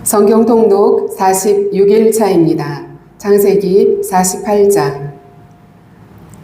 성경 통독 46일차입니다. 창세기 48장.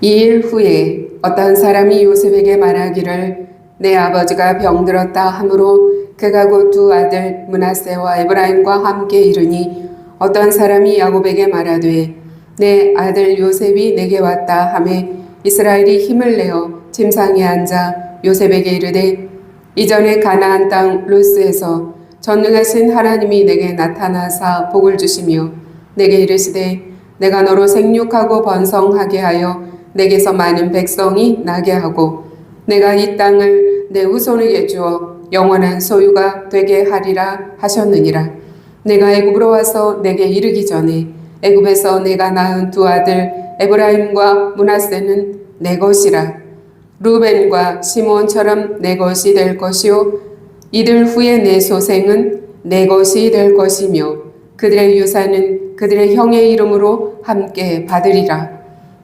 2일 후에 어떤 사람이 요셉에게 말하기를 내 아버지가 병들었다 하므로 그가 곧 두 아들 므낫세와 에브라임과 함께 이르니 어떤 사람이 야곱에게 말하되 내 아들 요셉이 내게 왔다 하매 이스라엘이 힘을 내어 침상에 앉아 요셉에게 이르되 이전에 가나안 땅 루스에서 전능하신 하나님이 내게 나타나사 복을 주시며 내게 이르시되 내가 너로 생육하고 번성하게 하여 내게서 많은 백성이 나게 하고 내가 이 땅을 내 후손에게 주어 영원한 소유가 되게 하리라 하셨느니라. 내가 애굽으로 와서 내게 이르기 전에 애굽에서 내가 낳은 두 아들 에브라임과 므낫세는 내 것이라. 루벤과 시몬처럼 내 것이 될 것이요 이들 후에 내 소생은 내 것이 될 것이며 그들의 유산은 그들의 형의 이름으로 함께 받으리라.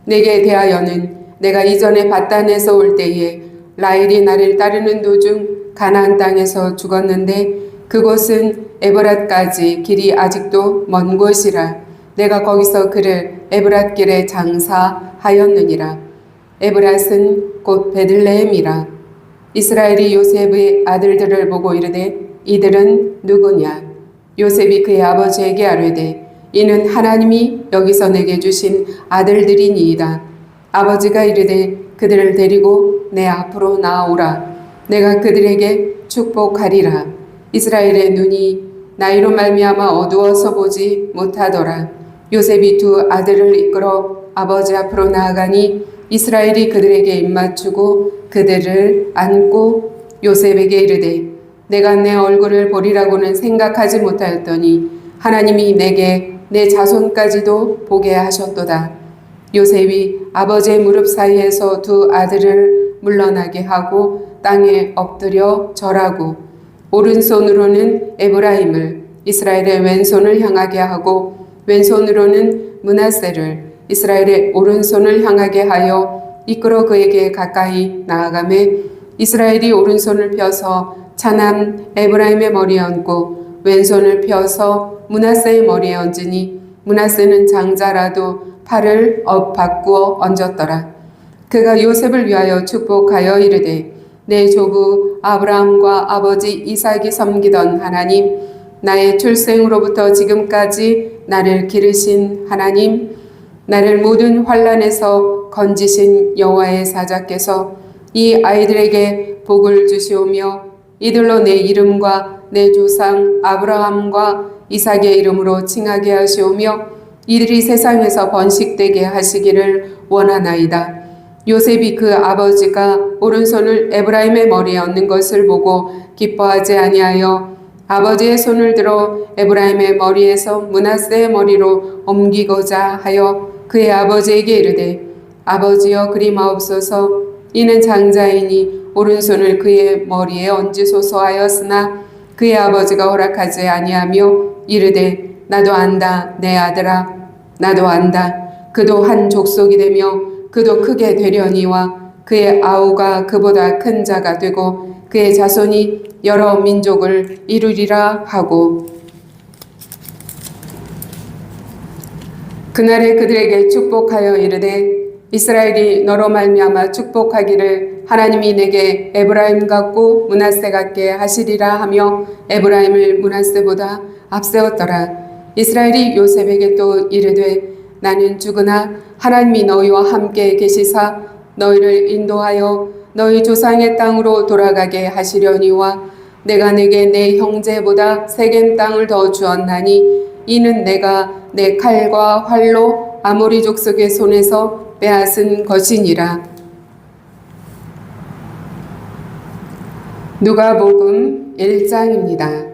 내게 대하여는 내가 이전에 바단에서 올 때에 라헬이 나를 따르는 도중 가나안 땅에서 죽었는데 그곳은 에브랏까지 길이 아직도 먼 곳이라. 내가 거기서 그를 에브랏길에 장사하였느니라. 에브랏은 곧 베들레헴이라. 이스라엘이 요셉의 아들들을 보고 이르되 이들은 누구냐? 요셉이 그의 아버지에게 아뢰되 이는 하나님이 여기서 내게 주신 아들들이니이다. 아버지가 이르되 그들을 데리고 내 앞으로 나아오라. 내가 그들에게 축복하리라. 이스라엘의 눈이 나이로 말미암아 어두워서 보지 못하더라. 요셉이 두 아들을 이끌어 아버지 앞으로 나아가니 이스라엘이 그들에게 입맞추고 그들을 안고 요셉에게 이르되 내가 내 얼굴을 보리라고는 생각하지 못하였더니 하나님이 내게 내 자손까지도 보게 하셨도다. 요셉이 아버지의 무릎 사이에서 두 아들을 물러나게 하고 땅에 엎드려 절하고 오른손으로는 에브라임을 이스라엘의 왼손을 향하게 하고 왼손으로는 므낫세를 이스라엘의 오른손을 향하게 하여 이끌어 그에게 가까이 나아가매 이스라엘이 오른손을 펴서 차남 에브라임의 머리에 얹고 왼손을 펴서 므낫세의 머리에 얹으니 므낫세는 장자라도 팔을 바꾸어 얹었더라. 그가 요셉을 위하여 축복하여 이르되 내 조부 아브라함과 아버지 이삭이 섬기던 하나님, 나의 출생으로부터 지금까지 나를 기르신 하나님, 나를 모든 환난에서 건지신 여호와의 사자께서 이 아이들에게 복을 주시오며 이들로 내 이름과 내 조상 아브라함과 이삭의 이름으로 칭하게 하시오며 이들이 세상에서 번식되게 하시기를 원하나이다. 요셉이 그 아버지가 오른손을 에브라임의 머리에 얹는 것을 보고 기뻐하지 아니하여 아버지의 손을 들어 에브라임의 머리에서 므낫세의 머리로 옮기고자 하여 그의 아버지에게 이르되 아버지여 그리마옵소서. 이는 장자이니 오른손을 그의 머리에 얹으소서 하였으나 그의 아버지가 허락하지 아니하며 이르되 나도 안다 내 아들아 나도 안다. 그도 한 족속이 되며 그도 크게 되려니와 그의 아우가 그보다 큰 자가 되고 그의 자손이 여러 민족을 이루리라 하고 그날에 그들에게 축복하여 이르되 이스라엘이 너로 말미암아 축복하기를 하나님이 내게 에브라임 같고 므낫세 같게 하시리라 하며 에브라임을 므낫세보다 앞세웠더라. 이스라엘이 요셉에게 또 이르되 나는 죽으나 하나님이 너희와 함께 계시사 너희를 인도하여 너희 조상의 땅으로 돌아가게 하시려니와 내가 내게 내 형제보다 세겜 땅을 더 주었나니 이는 내가 내 칼과 활로 아모리 족속의 손에서 빼앗은 것이니라. 누가복음 1장입니다.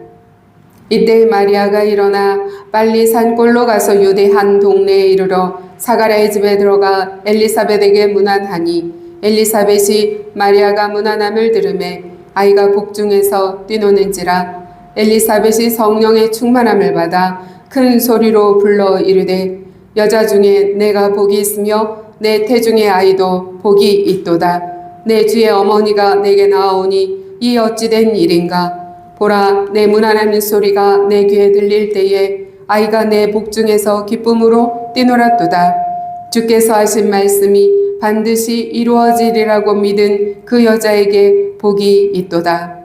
이때 마리아가 일어나 빨리 산골로 가서 유대 한 동네에 이르러 사가랴의 집에 들어가 엘리사벳에게 문안하니 엘리사벳이 마리아가 문안함을 들으매 아이가 복중에서 뛰노는지라. 엘리사벳이 성령의 충만함을 받아 큰 소리로 불러 이르되 여자 중에 내가 복이 있으며 내 태중의 아이도 복이 있도다. 내 주의 어머니가 내게 나아오니 이 어찌된 일인가. 보라, 내 무난한 소리가 내 귀에 들릴 때에 아이가 내 복중에서 기쁨으로 뛰놀았도다. 주께서 하신 말씀이 반드시 이루어지리라고 믿은 그 여자에게 복이 있도다.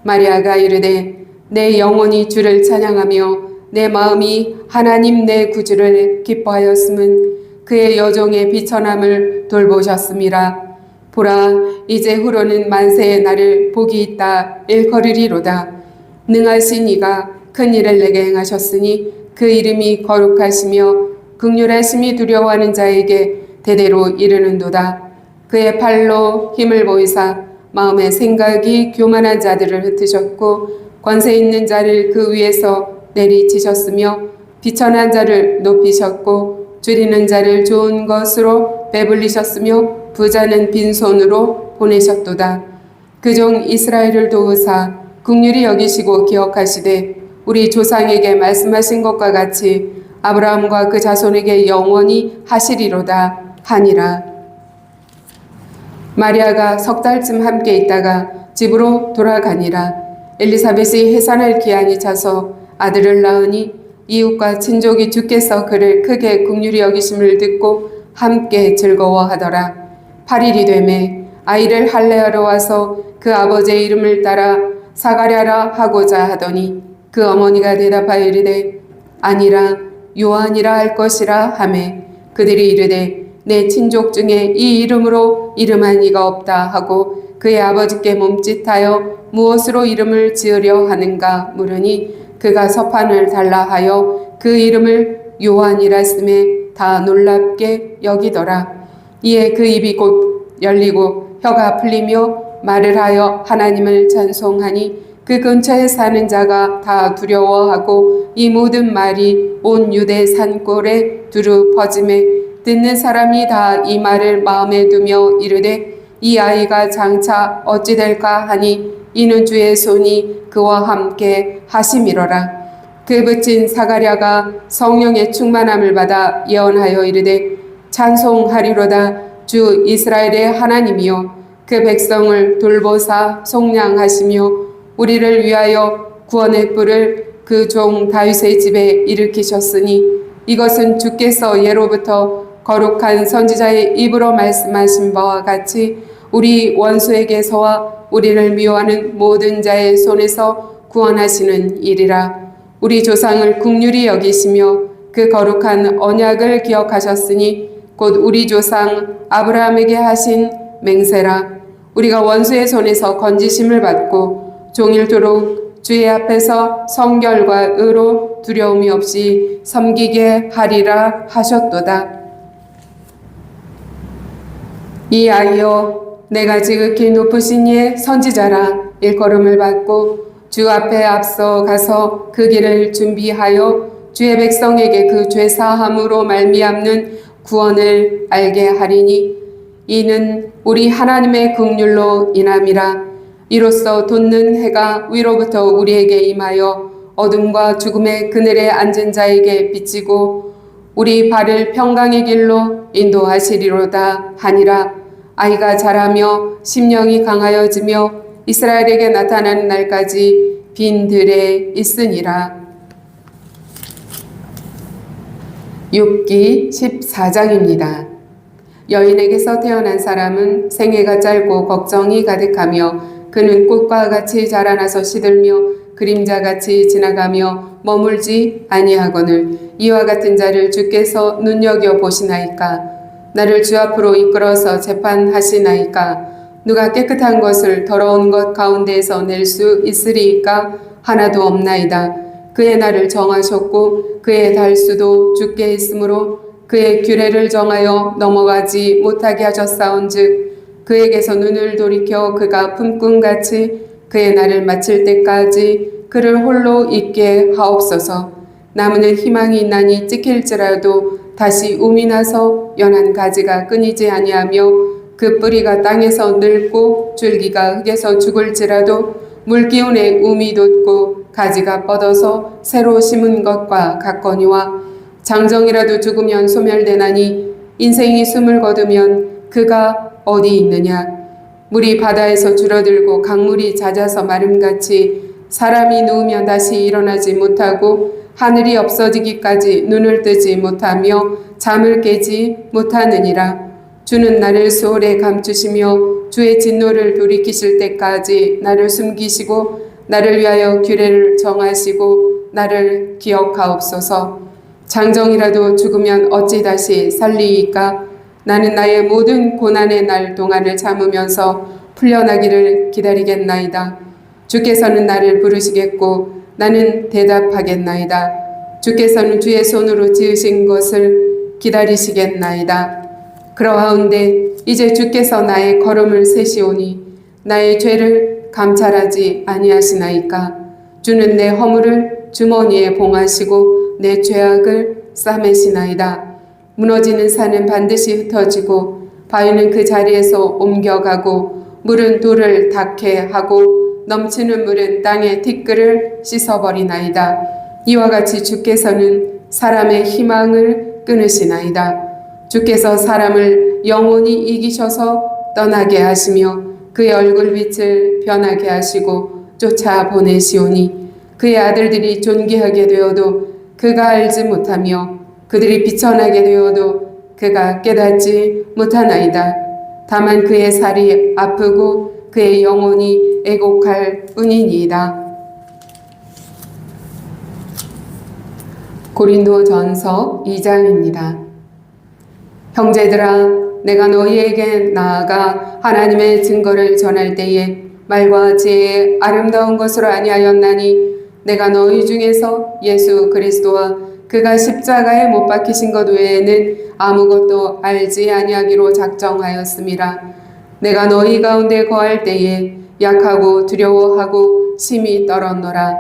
마리아가 이르되 내 영혼이 주를 찬양하며 내 마음이 하나님 내 구주를 기뻐하였음은 그의 여종의 비천함을 돌보셨음이라. 보라, 이제 후로는 만세의 날을 복이 있다 일컬으리로다. 능하신 이가 큰 일을 내게 행하셨으니 그 이름이 거룩하시며 극률하심이 두려워하는 자에게 대대로 이르는도다. 그의 팔로 힘을 보이사 마음의 생각이 교만한 자들을 흩으셨고 권세 있는 자를 그 위에서 내리치셨으며 비천한 자를 높이셨고 줄이는 자를 좋은 것으로 배불리셨으며 부자는 빈손으로 보내셨도다. 그 종 이스라엘을 도우사 긍휼히 여기시고 기억하시되 우리 조상에게 말씀하신 것과 같이 아브라함과 그 자손에게 영원히 하시리로다 하니라. 마리아가 석 달쯤 함께 있다가 집으로 돌아가니라. 엘리사벳이 해산할 기한이 차서 아들을 낳으니 이웃과 친족이 주께서 그를 크게 긍휼히 여기심을 듣고 함께 즐거워하더라. 8일이 되매 아이를 할례하러 와서 그 아버지의 이름을 따라 사가랴라 하고자 하더니 그 어머니가 대답하여 이르되 아니라 요한이라 할 것이라 하매 그들이 이르되 내 친족 중에 이 이름으로 이름한 이가 없다 하고 그의 아버지께 몸짓하여 무엇으로 이름을 지으려 하는가 물으니 그가 서판을 달라 하여 그 이름을 요한이라 쓰매 다 놀랍게 여기더라. 이에 그 입이 곧 열리고 혀가 풀리며 말을 하여 하나님을 찬송하니 그 근처에 사는 자가 다 두려워하고 이 모든 말이 온 유대 산골에 두루 퍼짐에 듣는 사람이 다 이 말을 마음에 두며 이르되 이 아이가 장차 어찌 될까 하니 이는 주의 손이 그와 함께 하심이로라. 그 붙인 사가랴가 성령의 충만함을 받아 예언하여 이르되 찬송하리로다. 주 이스라엘의 하나님이여 그 백성을 돌보사 속량하시며 우리를 위하여 구원의 뿔을 그 종 다윗의 집에 일으키셨으니 이것은 주께서 예로부터 거룩한 선지자의 입으로 말씀하신 바와 같이 우리 원수에게서와 우리를 미워하는 모든 자의 손에서 구원하시는 일이라. 우리 조상을 긍휼히 여기시며 그 거룩한 언약을 기억하셨으니 곧 우리 조상 아브라함에게 하신 맹세라. 우리가 원수의 손에서 건지심을 받고 종일토록 주의 앞에서 성결과 의로 두려움이 없이 섬기게 하리라 하셨도다. 이 아이여 내가 지극히 높으신 이의 선지자라. 일컬음을 받고 주 앞에 앞서 가서 그 길을 준비하여 주의 백성에게 그 죄사함으로 말미암는 구원을 알게 하리니 이는 우리 하나님의 긍휼로 인함이라. 이로써 돋는 해가 위로부터 우리에게 임하여 어둠과 죽음의 그늘에 앉은 자에게 비치고 우리 발을 평강의 길로 인도하시리로다 하니라. 아이가 자라며 심령이 강하여지며 이스라엘에게 나타나는 날까지 빈 들에 있으니라. 욥기 14장입니다. 여인에게서 태어난 사람은 생애가 짧고 걱정이 가득하며 그는 꽃과 같이 자라나서 시들며 그림자같이 지나가며 머물지 아니하거늘 이와 같은 자를 주께서 눈여겨 보시나이까. 나를 주 앞으로 이끌어서 재판하시나이까. 누가 깨끗한 것을 더러운 것 가운데에서 낼 수 있으리이까. 하나도 없나이다. 그의 날을 정하셨고 그의 달수도 주께 있으므로 그의 규례를 정하여 넘어가지 못하게 하셨사온즉 그에게서 눈을 돌이켜 그가 품꾼같이 그의 날을 마칠 때까지 그를 홀로 있게 하옵소서. 나무는 희망이 있나니 찍힐지라도 다시 움이 나서 연한 가지가 끊이지 아니하며 그 뿌리가 땅에서 늙고 줄기가 흙에서 죽을지라도 물기운에 움이 돋고 가지가 뻗어서 새로 심은 것과 같거니와 장정이라도 죽으면 소멸되나니 인생이 숨을 거두면 그가 어디 있느냐. 물이 바다에서 줄어들고 강물이 잦아서 마름같이 사람이 누우면 다시 일어나지 못하고 하늘이 없어지기까지 눈을 뜨지 못하며 잠을 깨지 못하느니라. 주는 나를 수월에 감추시며 주의 진노를 돌이키실 때까지 나를 숨기시고 나를 위하여 규례를 정하시고 나를 기억하옵소서. 장정이라도 죽으면 어찌 다시 살리이까? 나는 나의 모든 고난의 날 동안을 참으면서 풀려나기를 기다리겠나이다. 주께서는 나를 부르시겠고 나는 대답하겠나이다. 주께서는 주의 손으로 지으신 것을 기다리시겠나이다. 그러하온데 이제 주께서 나의 걸음을 세시오니 나의 죄를 감찰하지 아니하시나이까? 주는 내 허물을 주머니에 봉하시고 내 죄악을 싸매시나이다. 무너지는 산은 반드시 흩어지고 바위는 그 자리에서 옮겨가고 물은 돌을 닿게 하고 넘치는 물은 땅의 티끌을 씻어버리나이다. 이와 같이 주께서는 사람의 희망을 끊으시나이다. 주께서 사람을 영원히 이기셔서 떠나게 하시며 그의 얼굴빛을 변하게 하시고 쫓아보내시오니 그의 아들들이 존귀하게 되어도 그가 알지 못하며 그들이 비천하게 되어도 그가 깨닫지 못하나이다. 다만 그의 살이 아프고 그의 영혼이 애곡할 뿐이니이다. 고린도전서 2장입니다. 형제들아, 내가 너희에게 나아가 하나님의 증거를 전할 때에 말과 지혜의 아름다운 것으로 아니하였나니 내가 너희 중에서 예수 그리스도와 그가 십자가에 못 박히신 것 외에는 아무것도 알지 아니하기로 작정하였음이라. 내가 너희 가운데 거할 때에 약하고 두려워하고 심히 떨었노라.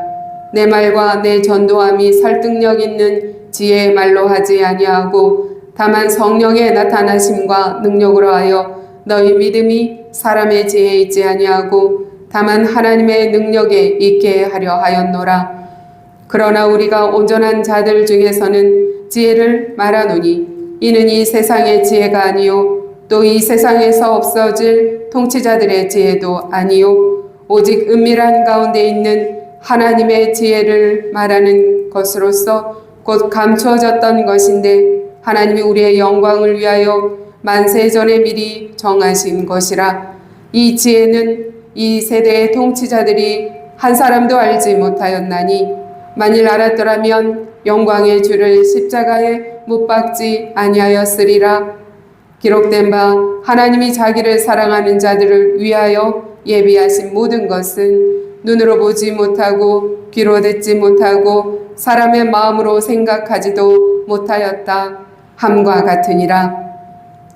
내 말과 내 전도함이 설득력 있는 지혜의 말로 하지 아니하고 다만 성령의 나타나심과 능력으로 하여 너희 믿음이 사람의 지혜에 있지 아니하고 다만 하나님의 능력에 있게 하려 하였노라. 그러나 우리가 온전한 자들 중에서는 지혜를 말하노니 이는 이 세상의 지혜가 아니요 또 이 세상에서 없어질 통치자들의 지혜도 아니요 오직 은밀한 가운데 있는 하나님의 지혜를 말하는 것으로서 곧 감추어졌던 것인데 하나님이 우리의 영광을 위하여 만세 전에 미리 정하신 것이라. 이 지혜는 이 세대의 통치자들이 한 사람도 알지 못하였나니 만일 알았더라면 영광의 주를 십자가에 못 박지 아니하였으리라. 기록된 바 하나님이 자기를 사랑하는 자들을 위하여 예비하신 모든 것은 눈으로 보지 못하고 귀로 듣지 못하고 사람의 마음으로 생각하지도 못하였다 함과 같으니라.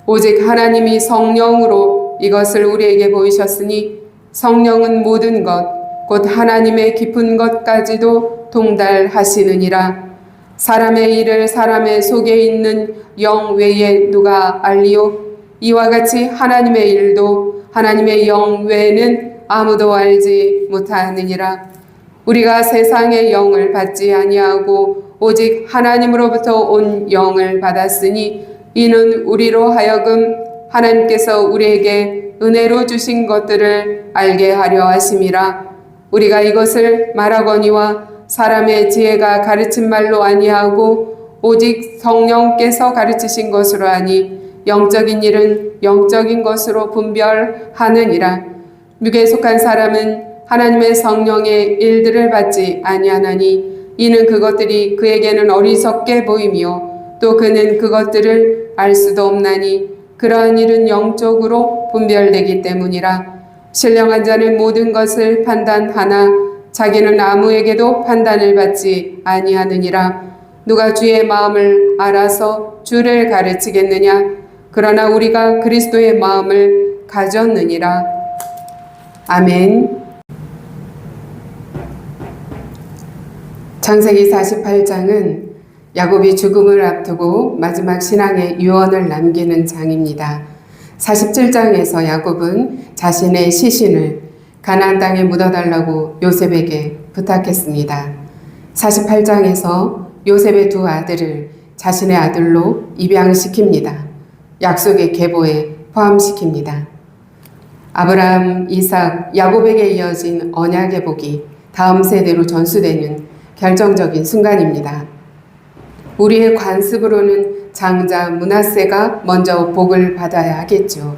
오직 하나님이 성령으로 이것을 우리에게 보이셨으니 성령은 모든 것 곧 하나님의 깊은 것까지도 통달하시느니라. 사람의 일을 사람의 속에 있는 영 외에 누가 알리요? 이와 같이 하나님의 일도 하나님의 영 외에는 아무도 알지 못하느니라. 우리가 세상의 영을 받지 아니하고 오직 하나님으로부터 온 영을 받았으니 이는 우리로 하여금 하나님께서 우리에게 은혜로 주신 것들을 알게 하려 하심이라. 우리가 이것을 말하거니와 사람의 지혜가 가르친 말로 아니하고 오직 성령께서 가르치신 것으로 하니 영적인 일은 영적인 것으로 분별하느니라. 육에 속한 사람은 하나님의 성령의 일들을 받지 아니하나니 이는 그것들이 그에게는 어리석게 보이며 또 그는 그것들을 알 수도 없나니 그러한 일은 영적으로 분별되기 때문이라. 신령한 자는 모든 것을 판단하나 자기는 아무에게도 판단을 받지 아니하느니라. 누가 주의 마음을 알아서 주를 가르치겠느냐? 그러나 우리가 그리스도의 마음을 가졌느니라. 아멘. 창세기 48장은 야곱이 죽음을 앞두고 마지막 신앙의 유언을 남기는 장입니다. 47장에서 야곱은 자신의 시신을 가나안 땅에 묻어달라고 요셉에게 부탁했습니다. 48장에서 요셉의 두 아들을 자신의 아들로 입양시킵니다. 약속의 계보에 포함시킵니다. 아브라함, 이삭, 야곱에게 이어진 언약의 복이 다음 세대로 전수되는 결정적인 순간입니다. 우리의 관습으로는 장자 므낫세가 먼저 복을 받아야 하겠죠.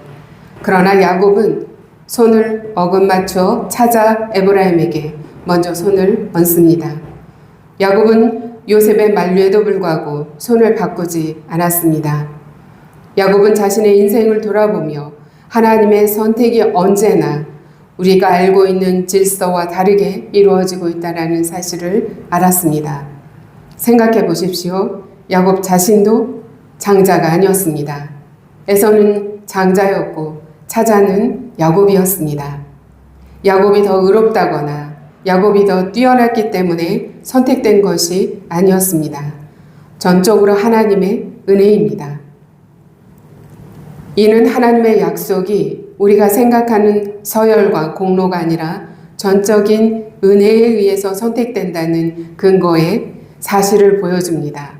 그러나 야곱은 손을 어긋맞춰 찾아 에브라임에게 먼저 손을 얹습니다. 야곱은 요셉의 만류에도 불구하고 손을 바꾸지 않았습니다. 야곱은 자신의 인생을 돌아보며 하나님의 선택이 언제나 우리가 알고 있는 질서와 다르게 이루어지고 있다는 사실을 알았습니다. 생각해 보십시오. 야곱 자신도 장자가 아니었습니다. 에서는 장자였고 차자는 야곱이었습니다. 야곱이 더 의롭다거나 야곱이 더 뛰어났기 때문에 선택된 것이 아니었습니다. 전적으로 하나님의 은혜입니다. 이는 하나님의 약속이 우리가 생각하는 서열과 공로가 아니라 전적인 은혜에 의해서 선택된다는 근거의 사실을 보여줍니다.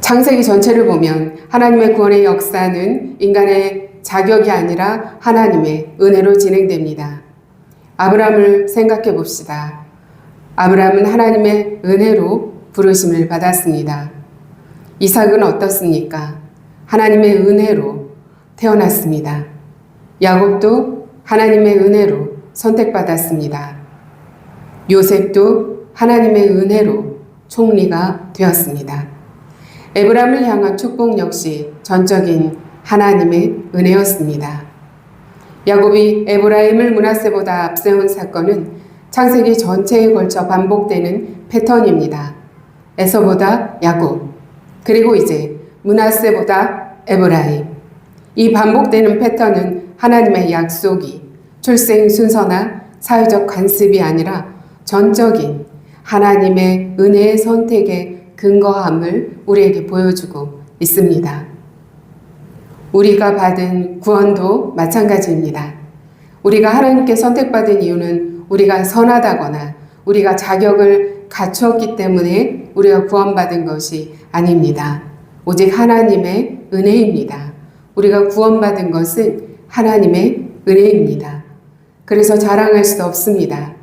창세기 전체를 보면 하나님의 구원의 역사는 인간의 자격이 아니라 하나님의 은혜로 진행됩니다. 아브라함을 생각해 봅시다. 아브라함은 하나님의 은혜로 부르심을 받았습니다. 이삭은 어떻습니까? 하나님의 은혜로 태어났습니다. 야곱도 하나님의 은혜로 선택받았습니다. 요셉도 하나님의 은혜로 총리가 되었습니다. 에브라임을 향한 축복 역시 전적인 하나님의 은혜였습니다. 야곱이 에브라임을 므낫세보다 앞세운 사건은 창세기 전체에 걸쳐 반복되는 패턴입니다. 에서보다 야곱, 그리고 이제 므낫세보다 에브라임. 이 반복되는 패턴은 하나님의 약속이 출생 순서나 사회적 관습이 아니라 전적인 하나님의 은혜의 선택의 근거함을 우리에게 보여주고 있습니다. 우리가 받은 구원도 마찬가지입니다. 우리가 하나님께 선택받은 이유는 우리가 선하다거나 우리가 자격을 갖추었기 때문에 우리가 구원받은 것이 아닙니다. 오직 하나님의 은혜입니다. 우리가 구원받은 것은 하나님의 은혜입니다. 그래서 자랑할 수 없습니다.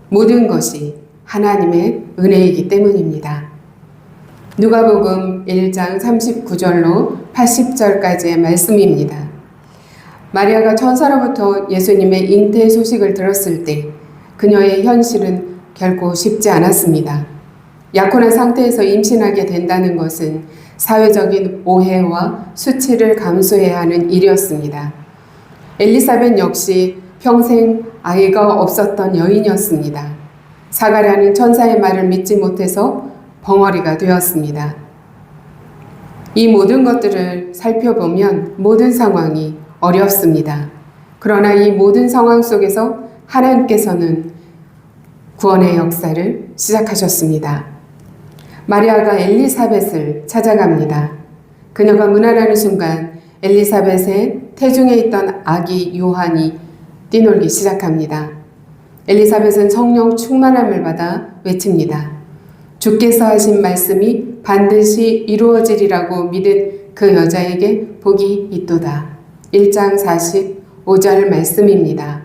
모든 것이 하나님의 은혜이기 때문입니다. 누가복음 1장 39절로 80절까지의 말씀입니다. 마리아가 천사로부터 예수님의 잉태 소식을 들었을 때 그녀의 현실은 결코 쉽지 않았습니다. 약혼한 상태에서 임신하게 된다는 것은 사회적인 오해와 수치를 감수해야 하는 일이었습니다. 엘리사벳 역시 평생 아이가 없었던 여인이었습니다. 사가랴는 천사의 말을 믿지 못해서 벙어리가 되었습니다. 이 모든 것들을 살펴보면 모든 상황이 어렵습니다. 그러나 이 모든 상황 속에서 하나님께서는 구원의 역사를 시작하셨습니다. 마리아가 엘리사벳을 찾아갑니다. 그녀가 문안하는 순간 엘리사벳의 태중에 있던 아기 요한이 뛰놀기 시작합니다. 엘리사벳은 성령 충만함을 받아 외칩니다. 주께서 하신 말씀이 반드시 이루어지리라고 믿은 그 여자에게 복이 있도다. 1장 45절 말씀입니다.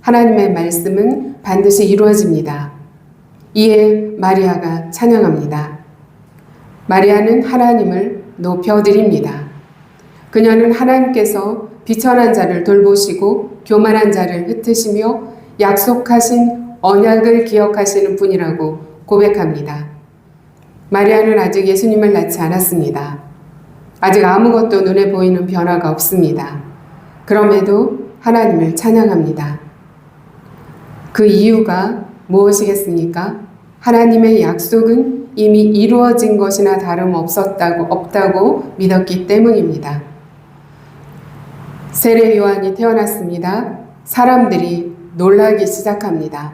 하나님의 말씀은 반드시 이루어집니다. 이에 마리아가 찬양합니다. 마리아는 하나님을 높여드립니다. 그녀는 하나님께서 비천한 자를 돌보시고 교만한 자를 흩으시며 약속하신 언약을 기억하시는 분이라고 고백합니다. 마리아는 아직 예수님을 낳지 않았습니다. 아직 아무것도 눈에 보이는 변화가 없습니다. 그럼에도 하나님을 찬양합니다. 그 이유가 무엇이겠습니까? 하나님의 약속은 이미 이루어진 것이나 없다고 믿었기 때문입니다. 세례 요한이 태어났습니다. 사람들이 놀라기 시작합니다.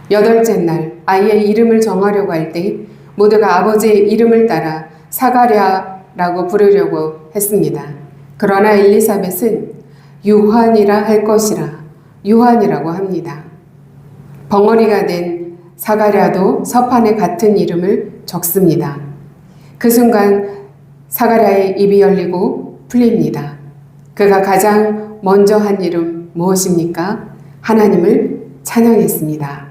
8째 날 아이의 이름을 정하려고 할 때 모두가 아버지의 이름을 따라 사가랴라고 부르려고 했습니다. 그러나 엘리사벳은 요한이라 할 것이라 요한이라고 합니다. 벙어리가 된 사가랴도 서판에 같은 이름을 적습니다. 그 순간 사가랴의 입이 열리고 풀립니다. 그가 가장 먼저 한 이름 무엇입니까? 하나님을 찬양했습니다.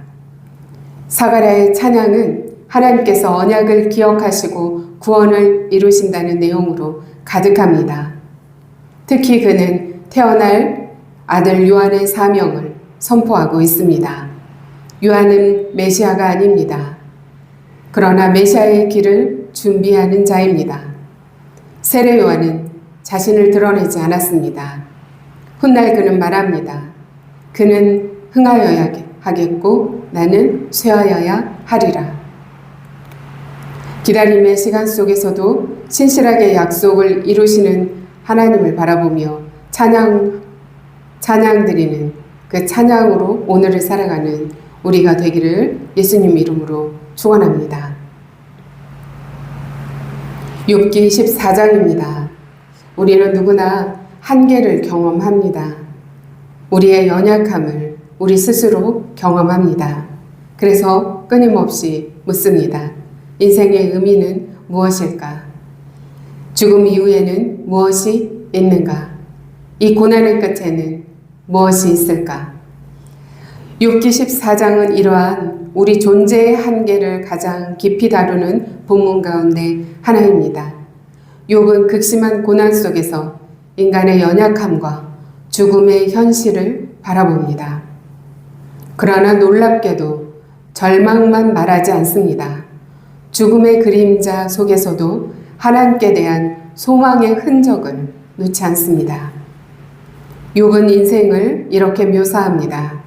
사가랴의 찬양은 하나님께서 언약을 기억하시고 구원을 이루신다는 내용으로 가득합니다. 특히 그는 태어날 아들 요한의 사명을 선포하고 있습니다. 요한은 메시아가 아닙니다. 그러나 메시아의 길을 준비하는 자입니다. 세례 요한은 자신을 드러내지 않았습니다. 훗날 그는 말합니다. 그는 흥하여야 하겠고 나는 쇠하여야 하리라. 기다림의 시간 속에서도 신실하게 약속을 이루시는 하나님을 바라보며 찬양 드리는 그 찬양으로 오늘을 살아가는 우리가 되기를 예수님 이름으로 축원합니다. 욥기 14장입니다. 우리는 누구나 한계를 경험합니다. 우리의 연약함을 우리 스스로 경험합니다. 그래서 끊임없이 묻습니다. 인생의 의미는 무엇일까? 죽음 이후에는 무엇이 있는가? 이 고난의 끝에는 무엇이 있을까? 욥기 14장은 이러한 우리 존재의 한계를 가장 깊이 다루는 본문 가운데 하나입니다. 욥은 극심한 고난 속에서 인간의 연약함과 죽음의 현실을 바라봅니다. 그러나 놀랍게도 절망만 말하지 않습니다. 죽음의 그림자 속에서도 하나님께 대한 소망의 흔적을 놓지 않습니다. 욥은 인생을 이렇게 묘사합니다.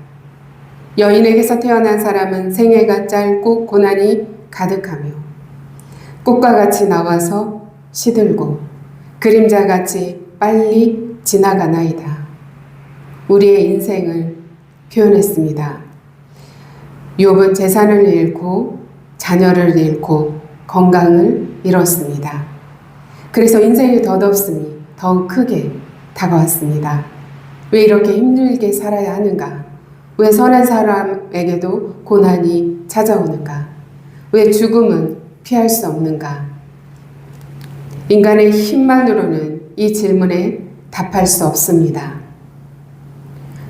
여인에게서 태어난 사람은 생애가 짧고 고난이 가득하며 꽃과 같이 나와서 시들고 그림자같이 빨리 지나가나이다. 우리의 인생을 표현했습니다. 욥은 재산을 잃고 자녀를 잃고 건강을 잃었습니다. 그래서 인생의 덧없음이 더 크게 다가왔습니다. 왜 이렇게 힘들게 살아야 하는가? 왜 선한 사람에게도 고난이 찾아오는가? 왜 죽음은 피할 수 없는가? 인간의 힘만으로는 이 질문에 답할 수 없습니다.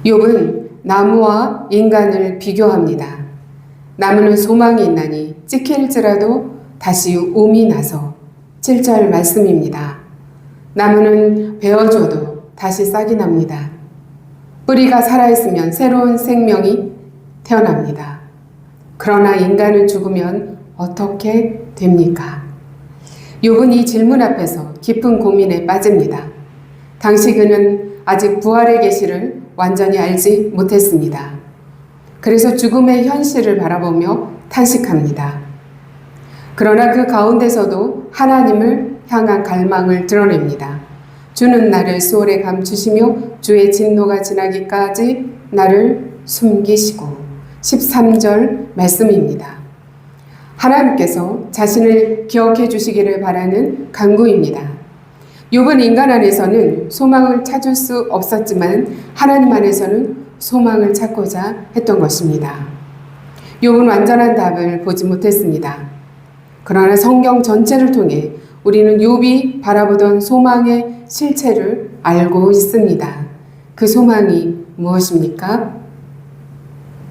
욥은 나무와 인간을 비교합니다. 나무는 소망이 있나니 찍힐지라도 다시 움이 나서 7절 말씀입니다. 나무는 베어줘도 다시 싹이 납니다. 뿌리가 살아있으면 새로운 생명이 태어납니다. 그러나 인간은 죽으면 어떻게 됩니까? 욥은 이 질문 앞에서 깊은 고민에 빠집니다. 당시 그는 아직 부활의 계시를 완전히 알지 못했습니다. 그래서 죽음의 현실을 바라보며 탄식합니다. 그러나 그 가운데서도 하나님을 향한 갈망을 드러냅니다. 주는 나를 수월에 감추시며 주의 진노가 지나기까지 나를 숨기시고 13절 말씀입니다. 하나님께서 자신을 기억해 주시기를 바라는 간구입니다. 욥은 인간 안에서는 소망을 찾을 수 없었지만 하나님 안에서는 소망을 찾고자 했던 것입니다. 욥은 완전한 답을 보지 못했습니다. 그러나 성경 전체를 통해 우리는 욥이 바라보던 소망의 실체를 알고 있습니다. 그 소망이 무엇입니까?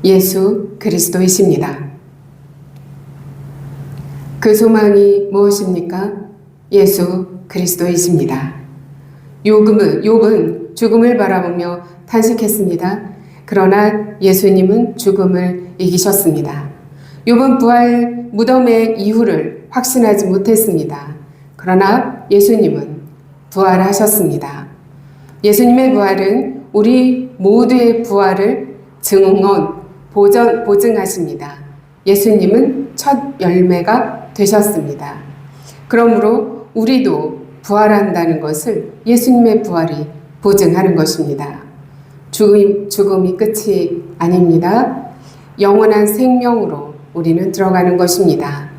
예수 그리스도이십니다. 그 소망이 무엇입니까? 예수 그리스도이십니다. 욥은 죽음을 바라보며 탄식했습니다. 그러나 예수님은 죽음을 이기셨습니다. 욥은 부활 무덤의 이후를 확신하지 못했습니다. 그러나 예수님은 부활하셨습니다. 예수님의 부활은 우리 모두의 부활을 보증하십니다. 예수님은 첫 열매가 되셨습니다. 그러므로 우리도 부활한다는 것을 예수님의 부활이 보증하는 것입니다. 죽음이 끝이 아닙니다. 영원한 생명으로 우리는 들어가는 것입니다.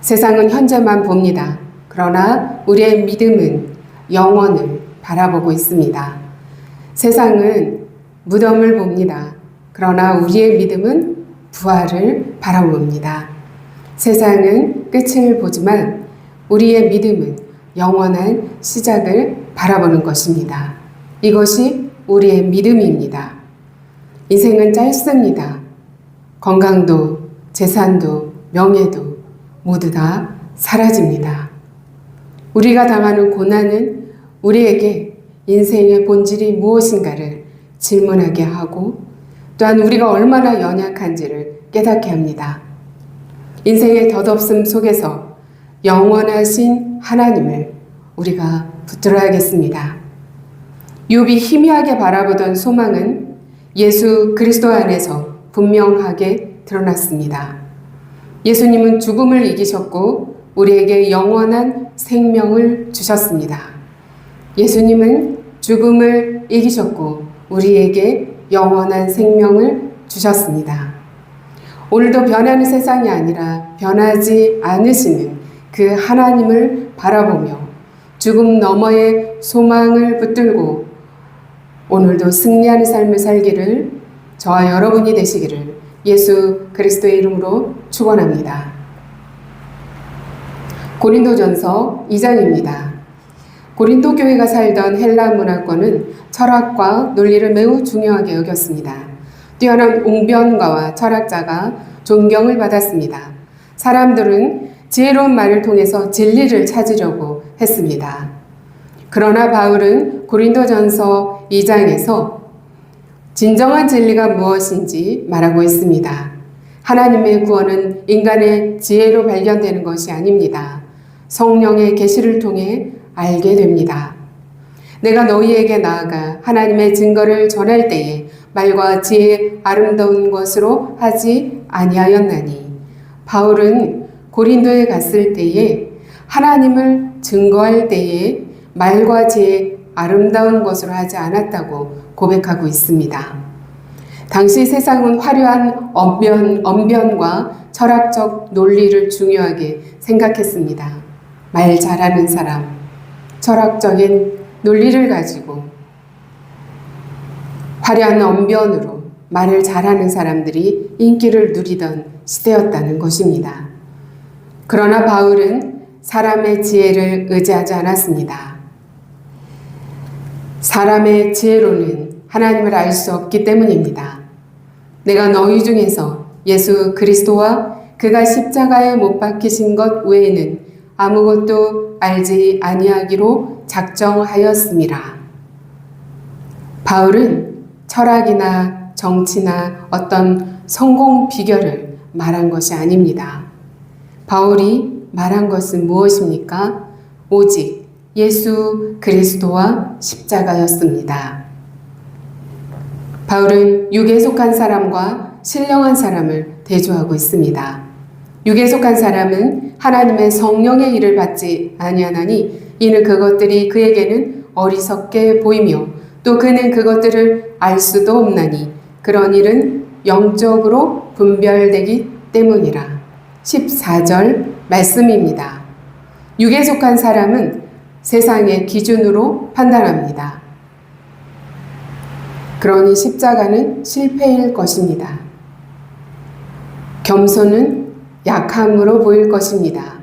세상은 현재만 봅니다. 그러나 우리의 믿음은 영원을 바라보고 있습니다. 세상은 무덤을 봅니다. 그러나 우리의 믿음은 부활을 바라봅니다. 세상은 끝을 보지만 우리의 믿음은 영원한 시작을 바라보는 것입니다. 이것이 우리의 믿음입니다. 인생은 짧습니다. 건강도, 재산도, 명예도 모두 다 사라집니다. 우리가 당하는 고난은 우리에게 인생의 본질이 무엇인가를 질문하게 하고 또한 우리가 얼마나 연약한지를 깨닫게 합니다. 인생의 덧없음 속에서 영원하신 하나님을 우리가 붙들어야겠습니다. 욥이 희미하게 바라보던 소망은 예수 그리스도 안에서 분명하게 드러났습니다. 예수님은 죽음을 이기셨고 우리에게 영원한 생명을 주셨습니다. 예수님은 죽음을 이기셨고 우리에게 영원한 생명을 주셨습니다. 오늘도 변하는 세상이 아니라 변하지 않으시는 그 하나님을 바라보며 죽음 너머의 소망을 붙들고 오늘도 승리하는 삶을 살기를 저와 여러분이 되시기를 예수 그리스도의 이름으로 축원합니다. 고린도전서 2장입니다. 고린도 교회가 살던 헬라 문화권은 철학과 논리를 매우 중요하게 여겼습니다. 뛰어난 웅변가와 철학자가 존경을 받았습니다. 사람들은 지혜로운 말을 통해서 진리를 찾으려고 했습니다. 그러나 바울은 고린도전서 2장에서 진정한 진리가 무엇인지 말하고 있습니다. 하나님의 구원은 인간의 지혜로 발견되는 것이 아닙니다. 성령의 계시를 통해 알게 됩니다. 내가 너희에게 나아가 하나님의 증거를 전할 때에 말과 지혜의 아름다운 것으로 하지 아니하였나니. 바울은 고린도에 갔을 때에 하나님을 증거할 때에 말과 지혜의 아름다운 것으로 하지 않았다고 고백하고 있습니다. 당시 세상은 화려한 언변과 철학적 논리를 중요하게 생각했습니다. 말 잘하는 사람, 철학적인 논리를 가지고 화려한 언변으로 말을 잘하는 사람들이 인기를 누리던 시대였다는 것입니다. 그러나 바울은 사람의 지혜를 의지하지 않았습니다. 사람의 지혜로는 하나님을 알 수 없기 때문입니다. 내가 너희 중에서 예수 그리스도와 그가 십자가에 못 박히신 것 외에는 아무것도 알지 아니하기로 작정하였음이라. 바울은 철학이나 정치나 어떤 성공 비결을 말한 것이 아닙니다. 바울이 말한 것은 무엇입니까? 오직 예수 그리스도와 십자가였습니다. 바울은 육에 속한 사람과 신령한 사람을 대조하고 있습니다. 육에 속한 사람은 하나님의 성령의 일을 받지 아니하나니 이는 그것들이 그에게는 어리석게 보이며 또 그는 그것들을 알 수도 없나니 그런 일은 영적으로 분별되기 때문이라. 14절 말씀입니다. 육에 속한 사람은 세상의 기준으로 판단합니다. 그러니 십자가는 실패일 것입니다. 겸손은 약함으로 보일 것입니다.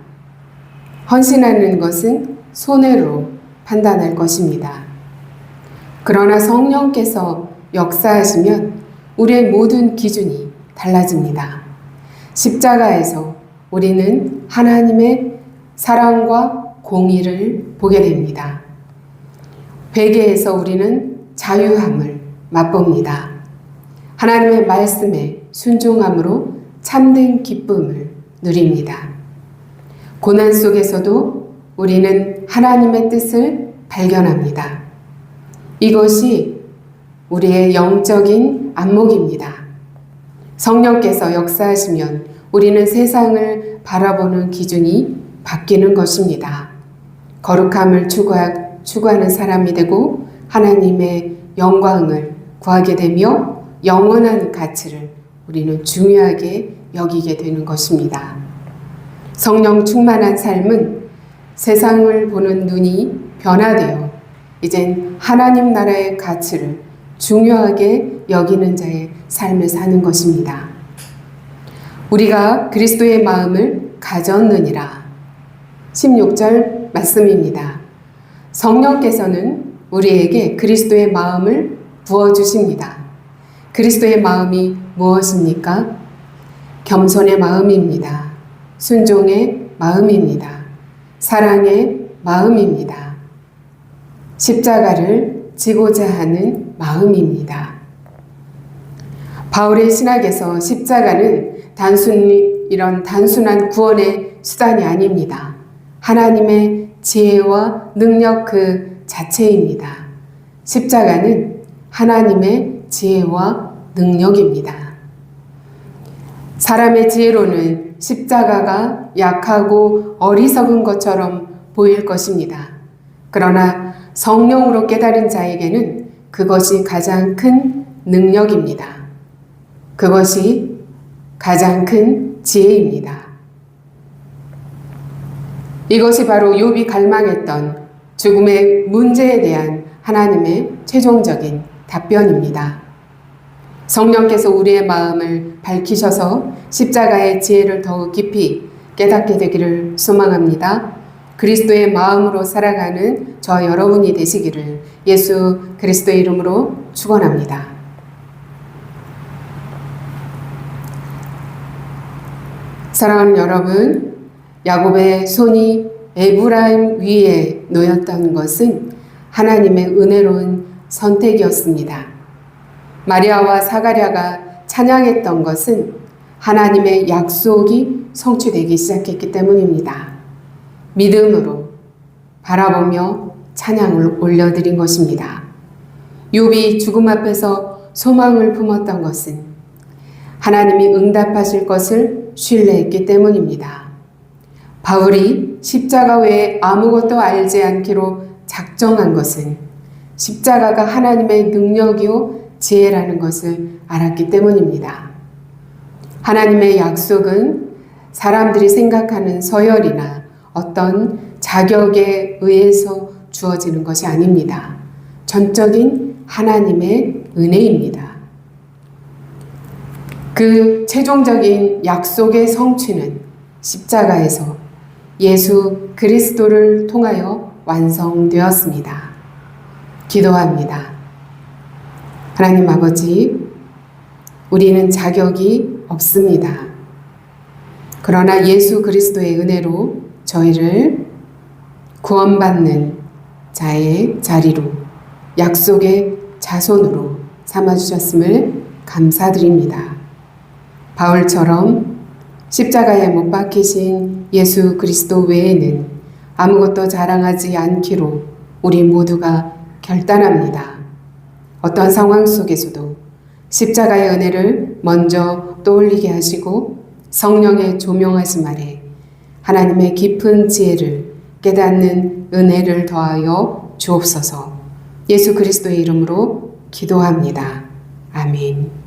헌신하는 것은 손해로 판단할 것입니다. 그러나 성령께서 역사하시면 우리의 모든 기준이 달라집니다. 십자가에서 우리는 하나님의 사랑과 공의를 보게 됩니다. 회개에서 우리는 자유함을 맛봅니다. 하나님의 말씀에 순종함으로 참된 기쁨을 누립니다. 고난 속에서도 우리는 하나님의 뜻을 발견합니다. 이것이 우리의 영적인 안목입니다. 성령께서 역사하시면 우리는 세상을 바라보는 기준이 바뀌는 것입니다. 거룩함을 추구하는 사람이 되고 하나님의 영광을 구하게 되며 영원한 가치를 우리는 중요하게 여기게 되는 것입니다. 성령 충만한 삶은 세상을 보는 눈이 변화되어 이젠 하나님 나라의 가치를 중요하게 여기는 자의 삶을 사는 것입니다. 우리가 그리스도의 마음을 가졌느니라. 16절 말씀입니다. 성령께서는 우리에게 그리스도의 마음을 부어주십니다. 그리스도의 마음이 무엇입니까? 겸손의 마음입니다. 순종의 마음입니다. 사랑의 마음입니다. 십자가를 지고자 하는 마음입니다. 바울의 신학에서 십자가는 이런 단순한 구원의 수단이 아닙니다. 하나님의 지혜와 능력 그 자체입니다. 십자가는 하나님의 지혜와 능력입니다. 사람의 지혜로는 십자가가 약하고 어리석은 것처럼 보일 것입니다. 그러나 성령으로 깨달은 자에게는 그것이 가장 큰 능력입니다. 그것이 가장 큰 지혜입니다. 이것이 바로 욥이 갈망했던 죽음의 문제에 대한 하나님의 최종적인 답변입니다. 성령께서 우리의 마음을 밝히셔서 십자가의 지혜를 더욱 깊이 깨닫게 되기를 소망합니다. 그리스도의 마음으로 살아가는 저 여러분이 되시기를 예수 그리스도의 이름으로 축원합니다. 사랑하는 여러분, 야곱의 손이 에브라임 위에 놓였던 것은 하나님의 은혜로운 선택이었습니다. 마리아와 사가랴가 찬양했던 것은 하나님의 약속이 성취되기 시작했기 때문입니다. 믿음으로 바라보며 찬양을 올려드린 것입니다. 욥이 죽음 앞에서 소망을 품었던 것은 하나님이 응답하실 것을 신뢰했기 때문입니다. 바울이 십자가 외에 아무것도 알지 않기로 작정한 것은 십자가가 하나님의 능력이요 지혜라는 것을 알았기 때문입니다. 하나님의 약속은 사람들이 생각하는 서열이나 어떤 자격에 의해서 주어지는 것이 아닙니다. 전적인 하나님의 은혜입니다. 그 최종적인 약속의 성취는 십자가에서 예수 그리스도를 통하여 완성되었습니다. 기도합니다. 하나님 아버지, 우리는 자격이 없습니다. 그러나 예수 그리스도의 은혜로 저희를 구원받는 자의 자리로 약속의 자손으로 삼아주셨음을 감사드립니다. 바울처럼 십자가에 못 박히신 예수 그리스도 외에는 아무것도 자랑하지 않기로 우리 모두가 결단합니다. 어떤 상황 속에서도 십자가의 은혜를 먼저 떠올리게 하시고 성령의 조명하심 아래 하나님의 깊은 지혜를 깨닫는 은혜를 더하여 주옵소서. 예수 그리스도의 이름으로 기도합니다. 아멘.